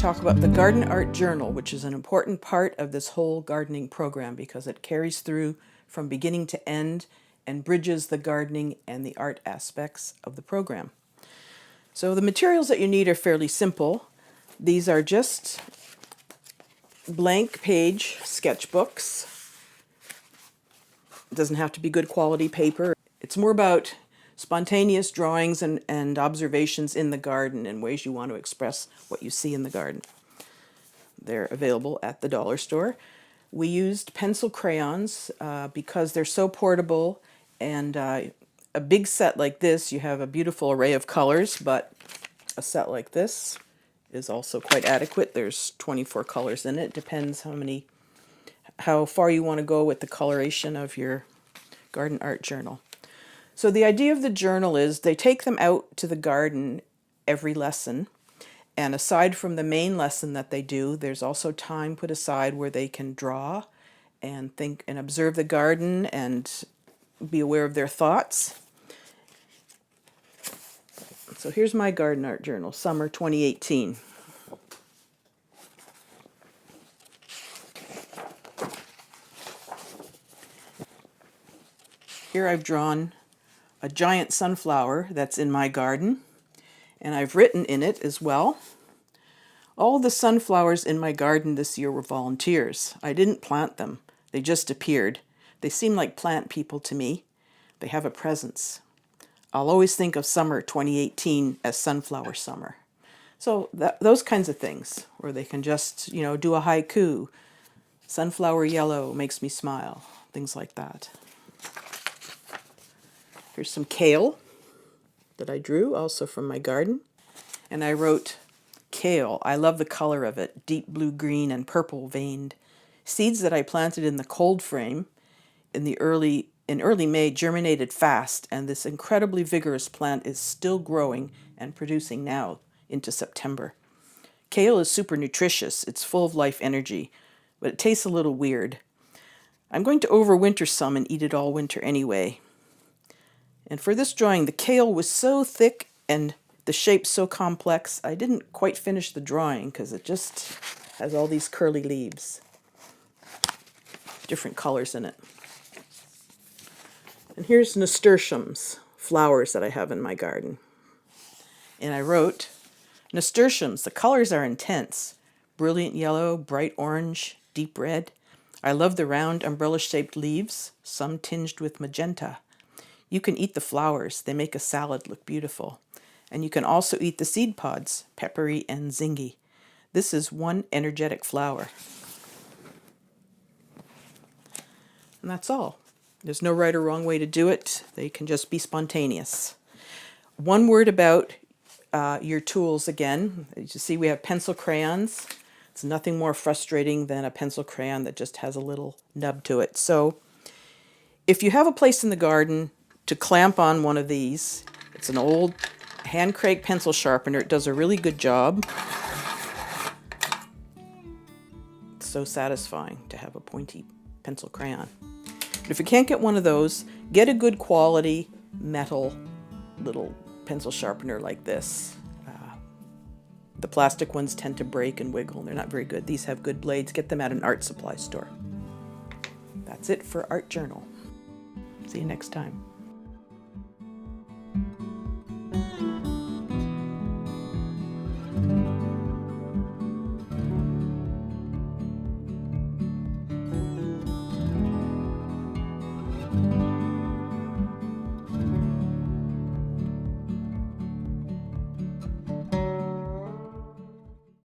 talk about the Garden Art Journal, which is an important part of this whole gardening program because it carries through from beginning to end and bridges the gardening and the art aspects of the program. So the materials that you need are fairly simple. These are just blank page sketchbooks. It doesn't have to be good quality paper. It's more about spontaneous drawings and observations in the garden and ways you want to express what you see in the garden. They're available at the dollar store. We used pencil crayons because they're so portable, and a big set like this, you have a beautiful array of colors, but a set like this is also quite adequate. There's 24 colors in it. Depends how far you want to go with the coloration of your garden art journal. So the idea of the journal is they take them out to the garden every lesson, and aside from the main lesson that they do, there's also time put aside where they can draw and think and observe the garden and be aware of their thoughts. So here's my garden art journal, summer 2018. Here I've drawn a giant sunflower that's in my garden, and I've written in it as well. All the sunflowers in my garden this year were volunteers. I didn't plant them. They just appeared. They seem like plant people to me. They have a presence. I'll always think of summer 2018 as sunflower summer. So those kinds of things, where they can just, do a haiku. Sunflower yellow makes me smile. Things like that. Here's some kale that I drew, also from my garden. And I wrote, kale, I love the color of it, deep blue-green and purple veined. Seeds that I planted in the cold frame in early May germinated fast, and this incredibly vigorous plant is still growing and producing now into September. Kale is super nutritious. It's full of life energy, but it tastes a little weird. I'm going to overwinter some and eat it all winter anyway. And for this drawing, the kale was so thick and the shape so complex, I didn't quite finish the drawing because it just has all these curly leaves. Different colors in it. And here's Nasturtiums Flowers that I have in my garden. And I wrote, Nasturtiums, the colors are intense. Brilliant yellow, bright orange, deep red. I love the round umbrella-shaped leaves, some tinged with magenta. You can eat the flowers. They make a salad look beautiful. And you can also eat the seed pods, peppery and zingy. This is one energetic flower. And that's all. There's no right or wrong way to do it. They can just be spontaneous. One word about your tools again. As you see, we have pencil crayons. It's nothing more frustrating than a pencil crayon that just has a little nub to it. So if you have a place in the garden to clamp on one of these, it's an old hand crank pencil sharpener. It does a really good job. It's so satisfying to have a pointy pencil crayon. But if you can't get one of those, get a good quality metal little pencil sharpener like this. The plastic ones tend to break and wiggle. They're not very good. These have good blades. Get them at an art supply store. That's it for Art Journal. See you next time.